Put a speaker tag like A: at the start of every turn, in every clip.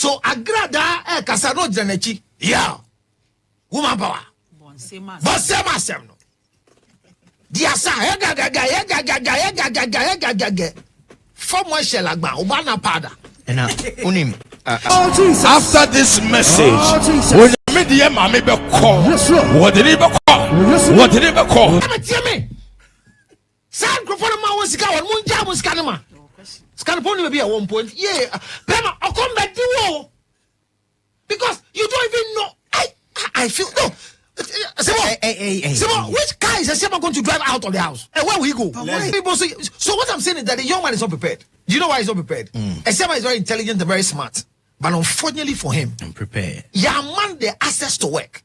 A: So Agradaa Kasano Janechi. Yeah. Woman power. Bonsema no. Diasa Former Shelagba Ubana Pada.
B: And unim
C: after this message, when you made the mammy be call, what did he call? What did he call?
A: San Crofona was going Munja was Canama. Scanaponi will be at one point. Yeah, Pema, I'll come back to you. Because you don't even know. I feel no. Simon, which car is Simon going to drive out of the house? And where will he go? So what I'm saying is that the young man is not prepared. Do you know why he's not prepared? Simon is very intelligent and very smart. But unfortunately for him,
B: I'm prepared.
A: Yeah, man, the access to work.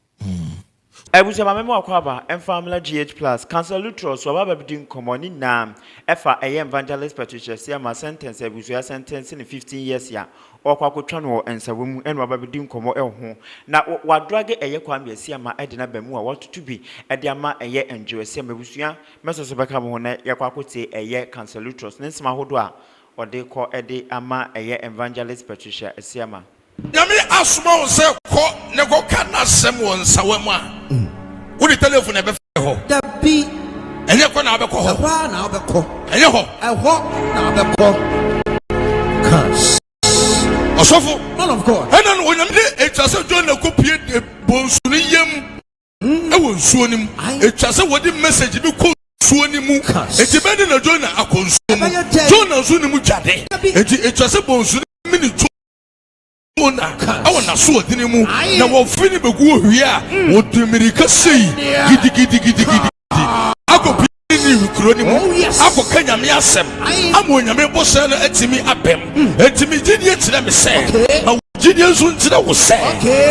D: I was a member of Quaba and Family GH Plus. Council Lutterodt, so I have been common nam. Efa evangelist Patricia, see my sentence, I was your sentence in 15 years. Ya, or Quacotrano and Sawum and Robert Dim Como Elhon. Now, what drag a year quam, see my Edina Bemua, what to be a diama a year and Joe, Sam Busia, Messrs. Bacamone, Yaquacote, a year Council Lutterodt, Nensma Hodua, or they call Eddie Ama a year evangelist Patricia, a Siama.
C: Yami asmo se ko ne ko kana sem won sawama. Wo di telephone e be fe ho.
B: Da bi
C: enye ko na be ko ho.
B: Wa na be ko.
C: Enye ho.
B: Na be ko. Cause
C: Osofo.
B: Man of God.
C: Ena no nyam de etwase jo na ko pie de bonsu ni yam. E won suo nim. Etwase wo di message bi ko suo ni mu. Eti be de na jo na akonsu mu. Jo na suo ni mu dwade. Eti etwase bonsu ni ni I want to show the name. Now we'll finish the go here. What do America say? Giddy. I go be in Ukraine. I go Kenya me asem. I'm going to be boss and etimi apem. Etimi Gideon to them say. Gideon soon to that was say.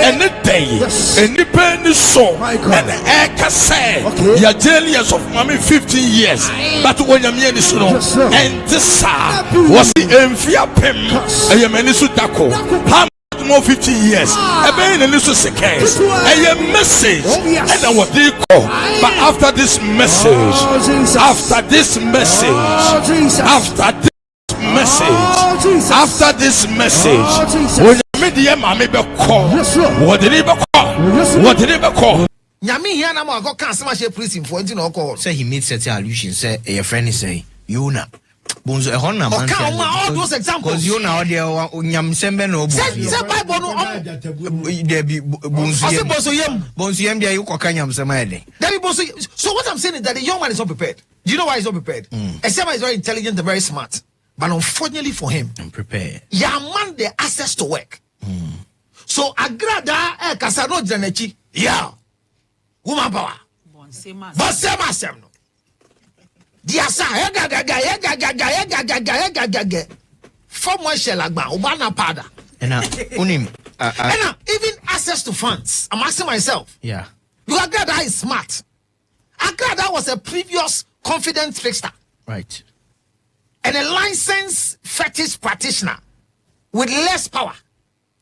C: And the day, and the penny so, and the air say, your daily years of mommy 15 years. But when you're near this, and this was the Enfia Pem. I am any Sutako. More 50 years. A man in this seconds. A message. And what they call. But after this message, after this message, after this message, when you made the mammy be call, what did he call? What did he call?
A: Yami here na mo go can some prison for anything or call.
B: say he made certain allusions. Say a friend is say you na. Bonzo ehona man
A: all those examples.
B: Cause you now there nyam sembe no bo.
A: Say Bible no
B: there be bonzo yam there you kwaka nyam sembe dey.
A: There be bonzo. So what I'm saying is that the young man is not prepared. Do you know why he's not prepared? Esema is very intelligent and very smart. But unfortunately for him,
B: I'm prepared.
A: Yeah, man, the access to work. So Agradaa Kasano Janechi. Yeah. Woman power. Bonsema no. Diasa Former Shelagba Ubana Pada.
B: And unim
A: and even access to funds. I'm asking myself.
B: Yeah.
A: Because Agradaa is smart. Agradaa was a previous confident trickster.
B: Right.
A: And a licensed fetish practitioner with less power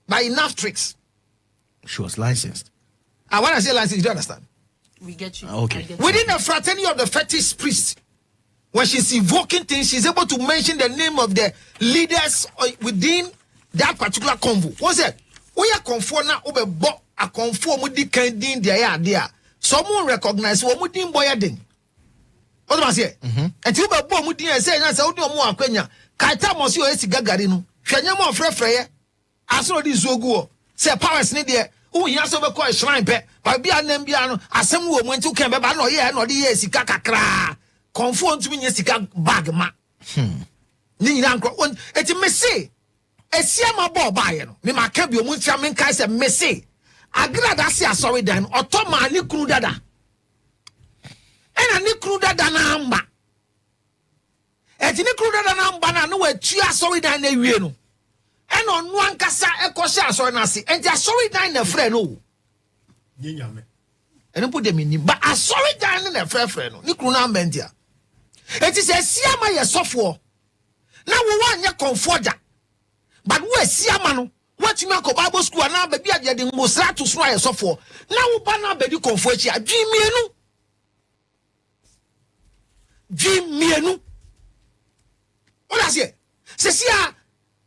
A: but enough tricks.
B: She was licensed.
A: And when I say licensed, you don't understand.
E: We get you.
B: Okay.
A: Within the fraternity of the fetish priest, when she's invoking things, she's able to mention the name of the leaders within that particular convo. What's that? We are conform now over a conform with the candy there. Someone recognize what we did boy ding. What do I say? And you were born with you say, that's how do more Kenya. Kaita Mosio is Gagarino. Shanyamo Frefre. I saw this Zogo. Say powers need there. Oh, he has over quite shrine pet. But be a name piano. As some woman to come back. No, yeah, no, the yes, he kakra. Conform to me, yes, he got bag ma. Ninanko, it's a messy. A siama ball by me, my cabin, which I mean, Kais a messy. Agradaa say sorry then, or Toma ni crudada. And a ni crudada namba. And ni crudada namba, no way, chia sorry than a wino. And on one cassa, a cosha sorry nasi, and just sorry than a friend. Oh, and put them in, but a sorry than a friend, Nicruna Mendia. It is a siama ya software. Now we want your comforter. But we siamano. What you make a Bible school and now baby are getting most to swire so for. Now we banner baby comfort ya. Jimmy. What I say? Sesia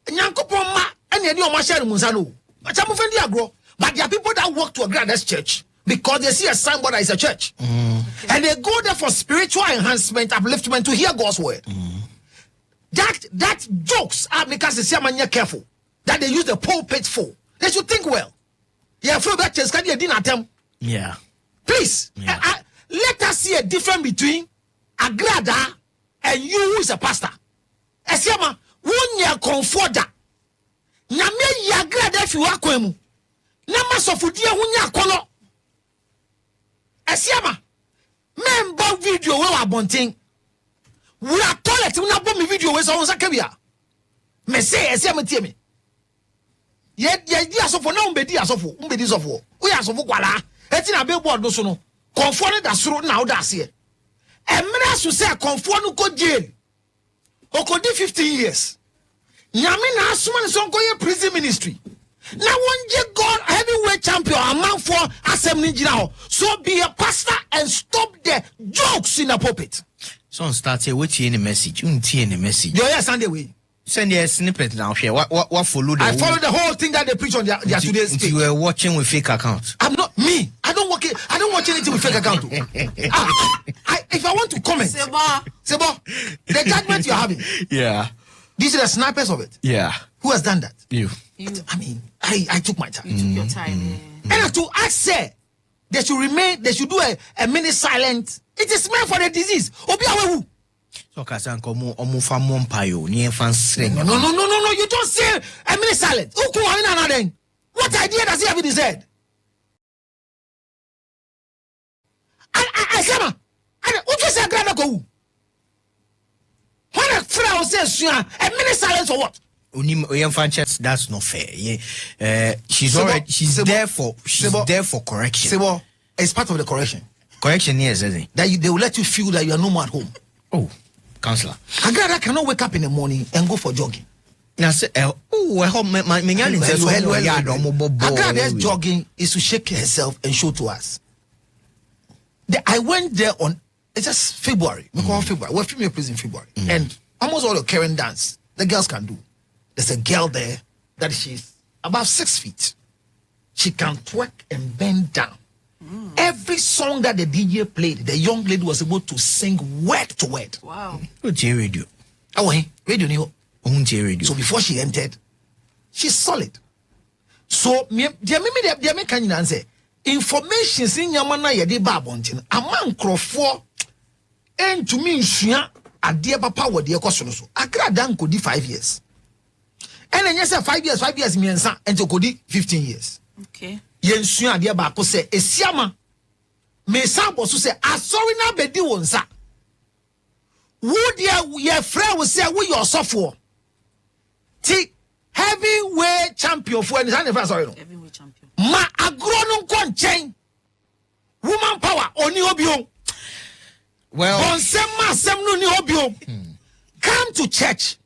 A: Nyankopon ma And you know, Marshall Musano. But there are people that walk to Agrada's church because they see a signboard that is a church. And they go there for spiritual enhancement, upliftment, to hear God's word. That jokes are because they say, man, you're careful. That they use the pulpit for. They should think well. Yeah, for that church, can you dinner them?
B: Yeah.
A: Please, let us see a difference between Agradaa and you who is a pastor. Esiama, wunya comforter. Nyame ya Agradaa fi wakwemu. Na masofudie wunya kono. Esiama, member video we wa bonten. We are toilet we na bo me video we so won sakabia. Me say esiama tie me. Ye di asofo na umbedi asofo, umbedi sofo. We asofo kwala. Eti na billboard no so no. Konfo da soro na oda ase. Emra so say konfo no ko jail. Okodi 15 years. Nyame na asoma ne so nkoye prison ministry. Na wonje God heavyweight champion among for asem ni gira ho. So be a pastor and stop the jokes in the pulpit.
B: So start here with any message. Any message.
A: Yo, yes, Sunday way.
B: Send a snippet now here. What follow the
A: I follow the whole thing that they preach on their today's speech.
B: You were watching with fake account.
A: I'm not me. I don't watch anything with fake account. If I want to comment, Sebo, the judgment you're having.
B: Yeah.
A: These are the snipers of it.
B: Yeah.
A: Who has done that?
B: You.
A: I mean, I took my time.
E: You took your time.
A: And to ask, say, they should do a minute silent. It is meant for the disease. Obiawewu.
B: So Kasanko omu fa mompayo ni enfan sreng.
A: No, you don't say a minute silent. What idea does he have in his head? I say, what you say, Agradaa go? When a friend says, a minute silence for what?
B: That's not fair. Yeah. She's there for correction.
A: Sebo, it's part of the correction.
B: Correction, yes, isn't it?
A: That they will let you feel that you are no more at home.
B: Oh, counselor.
A: Agradaa cannot wake up in the morning and go for jogging. Agrada's jogging is to shake herself and show to us. I went there on, it's just February. We call February. We're filming a place in February. And almost all the current dance the girls can do. There's a girl there that she's about 6 feet. She can twerk and bend down. Every song that the DJ played, the young lady was able to sing word to word.
E: Wow.
B: Radio.
A: Oh, hey, radio.
B: Radio.
A: So before she entered, she's solid. So, me can you answer? Information in Yamana Yadi Babontin, a man crofo, and to me, Shia, a dear papa, what dear question. Agradaa could 5 years. And then, yes, 5 years, me and son, and to could 15 years.
E: Okay.
A: Yen Shia, dear Bako say, a Siama. Me sample so say, I sorry na bedi wonsa. Would your friend will say, we your software. T heavyweight champion for any sorry no.
E: Heavyweight champion.
A: Ma agrono kon chain. Woman power oni obio.
B: Well,
A: Bonsema sem no ni obio. Come to church,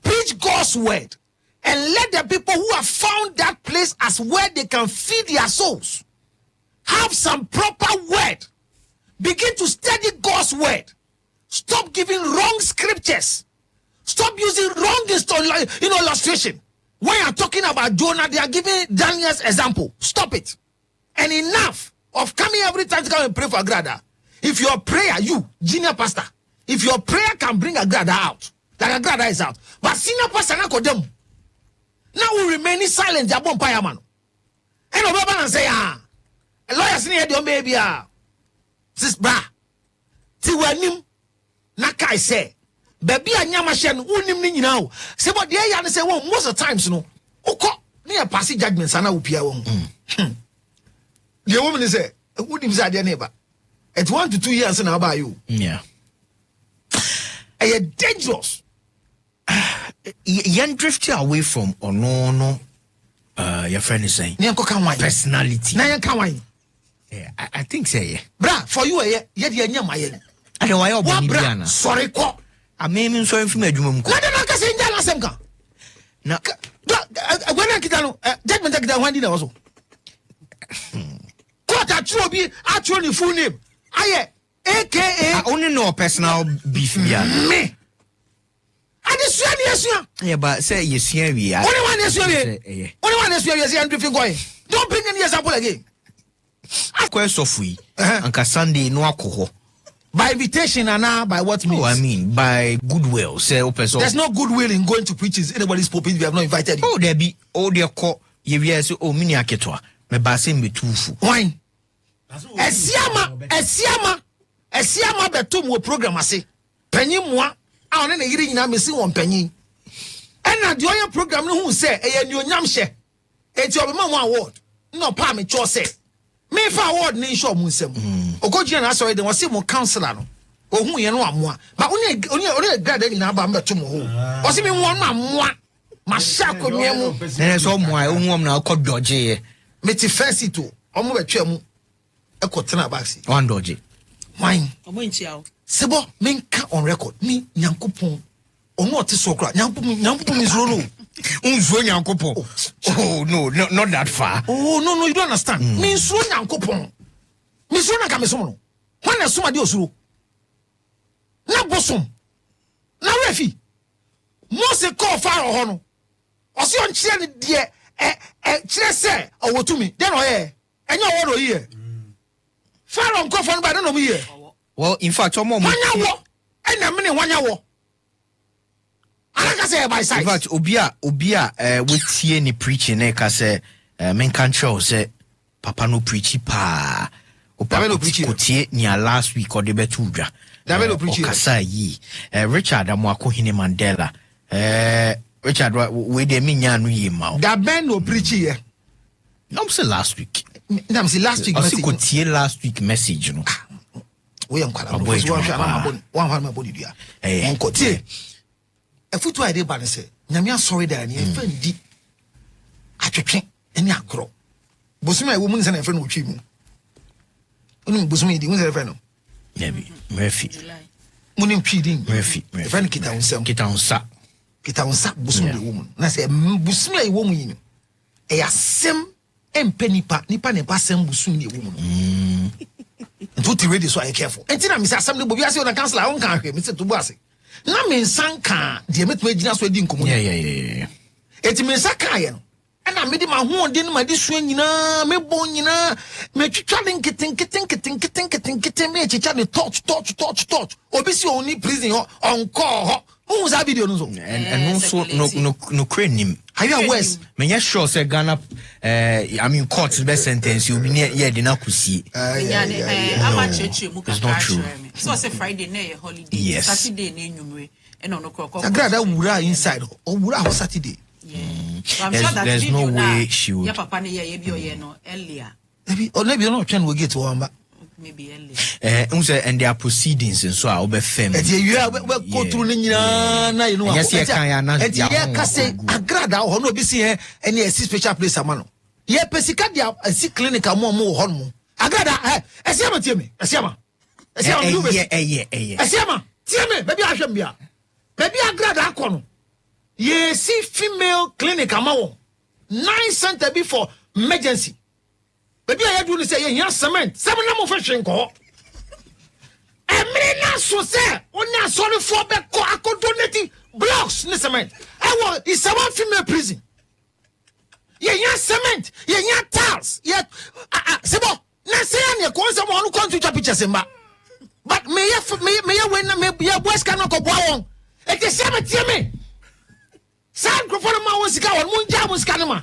A: preach God's word, and let the people who have found that place as where they can feed their souls have some proper word. Begin to study God's word. Stop giving wrong scriptures. Stop using wrong illustration. When you're talking about Jonah, they are giving Daniel's example. Stop it. And enough of coming every time to come and pray for Agradaa. If your prayer, you, junior pastor, if your prayer can bring Agradaa out, like Agradaa is out, but senior pastor na kodem, now we remain silent. Jabon payaman. And Obama and say, lawyers near your baby, sis bra, tiwanim, naka say. Baby anyama shen unim ni nyina o se but dey ya say one most of the times no ukọ na ya pass judgments ana upia won the woman say unim say dey neighbor at 1 to 2 years na ba you
B: yeah
A: dangerous
B: yan drift away from no your friend is saying
A: na kan wan
B: personality
A: na yan kan wan
B: yeah I think say
A: bra for you ye dey anyama ye
B: I don't why oboniana
A: sorry ko
B: I mean so from adwuma mko
A: na na ka say njala sem kan
B: na
A: when I get no judgment get one dinner also court atro bi atro ni full name aye aka
B: I only know personal beef
A: me adesua ni esua.
B: Yeah, but say yesua we.
A: Only one esua we. Only one esua we say and drifting going. Don't bring any example again.
B: Akwa sofui. Anka Sunday no akoho.
A: By invitation and now by what means?
B: Oh, I mean by goodwill. Say
A: there's no goodwill in going to preach. Anybody's pulpit if you have not invited you.
B: Oh, there be their call. You say oh mini aketwa. Me ba say me tufu.
A: Wine. Esiama betum wo program ase. Panyin moa a one na yiri nyina mesi won panyin. Ena de oye program no hu say eye ni onyam hye. Enti obema mo award. No pa me cho say. Me fa award ni show mu nsem. Ogoji na sorry den wose mo counselor no. Ohun ye no amoa. Ba onye grade nyina ba mbetum ho. Wose me won no amoa. Ma sha konwe mu.
B: Na so moa ohun na akodoje ye.
A: Me ti first to omo betwa mu. Ekotena baksi.
B: One doje.
A: Wine.
E: Omo nchiao.
A: Sebo menka on record ni Nyankopon. Ono ote so kra. Nyankopon is rolo.
B: Unzo Nyankopon. Oh no, not that far.
A: Oh no, you don't understand. Me nso Nyankopon. Me so na ka me som no. When na som ade osuro. Na bosom. Na refi. Mose call far ho no. Osi on kire ne de kire se owotumi. Den oye. Enye owo do ye. Far on call for no by no me here.
B: Well, in fact, wanyawo.
A: Ena me ne wanyawo. Alaka say by side.
B: In fact, obia we tie ni preaching e ka say men kan show say papa no preach pa. Papa no preach ko tie ni last week or the betu dwa.
A: David no preach.
B: Kasa yi. Richard Amwako Hine Mandela. Richard we de me nya no yi ma.
A: David no preach here.
B: No say last week.
A: No say last week
B: message. Ko tie last week message no.
A: We am kwala no so one my body dia onko tie efutu ide ba ne se nyame asori da ne efa ndi atwetwe ene agro bosuma ewo mu nse na efa no otwi mu onu bosuma idi mu nse efa no
B: yabi Murphy
A: muni twi din
B: Murphy
A: efa ne kita unsam kita unsa bosuma de wo mu na se bosuma ewo mu yin e yasem empenipa nipa ne ba sem bosuma ne ewo mu Ntuti ready so I careful. Entina me say assembly bobi ase on council on kan hwe me say to bo ase. Na me nsan kan de me tuma gina so edi nkomo.
B: Yeah.
A: Eti me nsan kan ye no. Na me di ma ho de no ma di so nyina me bon nyina me twitwa ne nketen me chicha ne touch. Obi si oni prison on call ho. Who was that video no so?
B: And also no crane.
A: Are you aware?
B: Me ya sure say Ghana I mean court best sentence you be near here dey na kusi.
E: It's not true. So say Friday na holiday.
B: Yes.
E: Saturday na enyumre. And on okoko.
A: Agradaa wura inside or wura Saturday.
E: So I'm sure that
B: there's
E: video
B: no way she would.
E: Ya papa na ye bi oye no earlier.
A: Maybe no try we get to one
E: maybe earlier.
B: And their proceedings and so I be firm.
A: And you we go through ni na you know.
B: Yes, you can na.
A: And you can say Agradaa ho no be see any special place amano. Ye pesika dia si clinic mo ho no. Agradaa esiama tie me. Esiama do be. Esiama tie me baby ahwem bia. Baby Agradaa akọ ye see female clinic amawo 9 center before emergency. Baby I do say ye cement. Seven na mo fa hwenko. Emre na so say onya sorry for be ko donate blocks ni cement. It's a one female prison. Ye cement, ye tiles, ye sebo. Na say an ye ko say mo no come to pictures mba. But me ye when me ye boys cannot go won. E ke say me. San microphone ma won sika won mo nja mo sika no ma.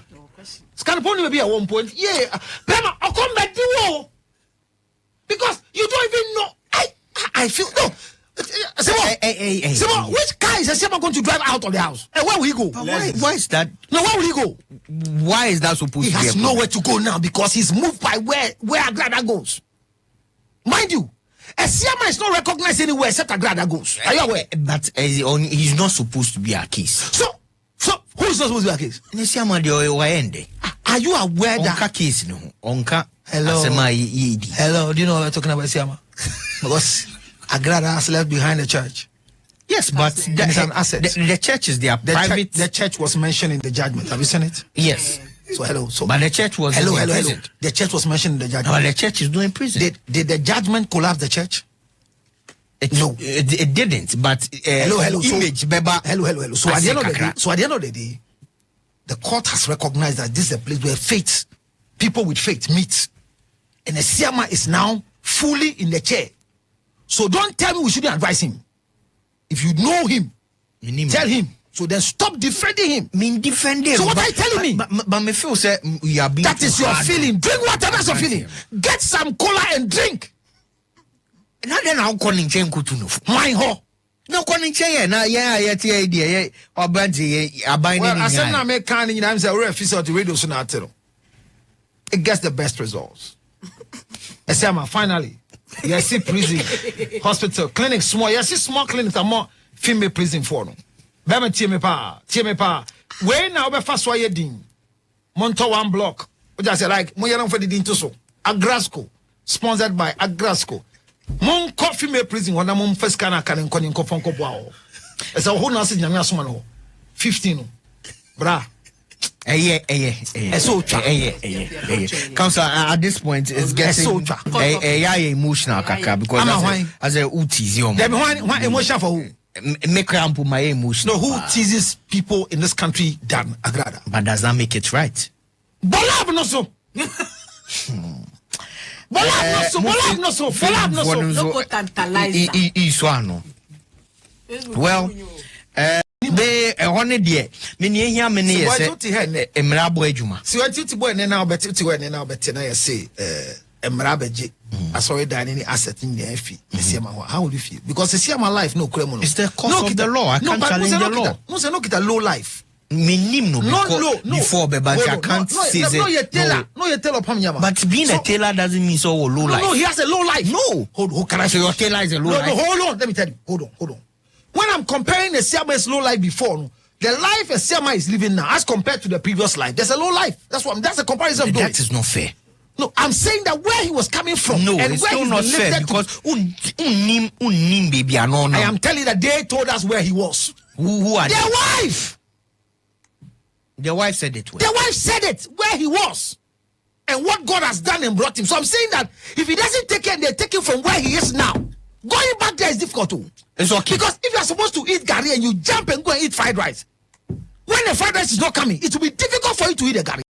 A: Scanponi be at 1 point. Yeah, Bema, I'll come back to war. Because you don't even know. I feel no. Sebo, which car is Sebo going to drive out of the house? And where will he go?
B: Why is that?
A: No, where will he go?
B: Why is that supposed to be?
A: He has nowhere to go now because he's moved by where Agradaa goes. Mind you, Esiama is not recognized anywhere except Agradaa goes. Are you aware?
B: But he's not supposed to be a case.
A: So who is not supposed to be a case?
B: Esiama de oende.
A: Are you aware that
B: Onka case no? Onka.
A: Hello.
B: Hello.
A: Do you know what we're talking about, Esiama? Because Agradaa has left behind the church.
B: Yes, but
A: it's an asset.
B: The church is their private.
A: The church was mentioned in the judgment. Have you seen it?
B: Yes.
A: So hello. So
B: but the church was
A: hello. The church was mentioned in the judgment.
B: But the church is doing prison.
A: Did the judgment collapse the church?
B: It didn't, but
A: hello.
B: image, beba.
A: Hello. So at the end of the day, the court has recognized that this is a place where people with faith meet. And the Siama is now fully in the chair. So don't tell me we shouldn't advise him. If you know him, tell him. So then stop defending him. So what are you telling me?
B: But me feel say we are being
A: that is your feeling. Drink whatever is your feeling. Get some cola and drink.
B: Now then I'll call in chain kutu no.
A: My ho.
B: No calling chain na ti idea or brandy abiding.
A: Well, I said na make can in I'm say we official to radio so na tell. It gets the best results. I say finally. You see prison, hospital, clinic small. You see small clinics are more female prison for no. Bema tie me pa. When now be fast why din. Monto 1 block. We just say like mo yaran for the din to so. Agrasco, sponsored by Agrasco. Mon coffee me prison when I'm first can nkɔ ne nkɔfɔ nkɔ boa o. Esa ho na se nyame asoma no. 15 bra.
B: So Council, at this point it's getting emotional kaka because as a tease
A: why emotional for who?
B: Make cramp my emotion.
A: No, who teases people in this country than Agradaa?
B: But does that make it right?
A: Bolab no so.
B: Well, be one dear. Many here many years. Emrabo ejuma.
A: See what you boy now bet na say Emrabeje. I saw it any asset in the FE. How will you feel? Because it's my life no criminal.
B: It's the cost of the law. I can't challenge the law.
A: No, look at a low life.
B: Minimum before but I can't say
A: no, you tell Opambour.
B: But being a tailor doesn't mean so low life.
A: No, he has a low life.
B: No.
A: Hold can I say
B: your tailor is a low life?
A: No, hold on. Let me tell you. Hold on. When I'm comparing the Siama's low life before, the life a Siama is living now as compared to the previous life, there's a low life. That's a comparison I'm doing.
B: That is not fair.
A: No, I'm saying that where he was coming from.
B: No,
A: and
B: it's
A: where
B: still not fair because baby
A: I am telling you that they told us where he was.
B: Who are
A: their wife?
B: Their wife said it.
A: Their wife said it where he was. And what God has done and brought him. So I'm saying that if he doesn't take it, they take him from where he is now. Going back there is difficult too.
B: It's okay.
A: Because if you are supposed to eat garri and you jump and go and eat fried rice, when the fried rice is not coming, it will be difficult for you to eat the garri.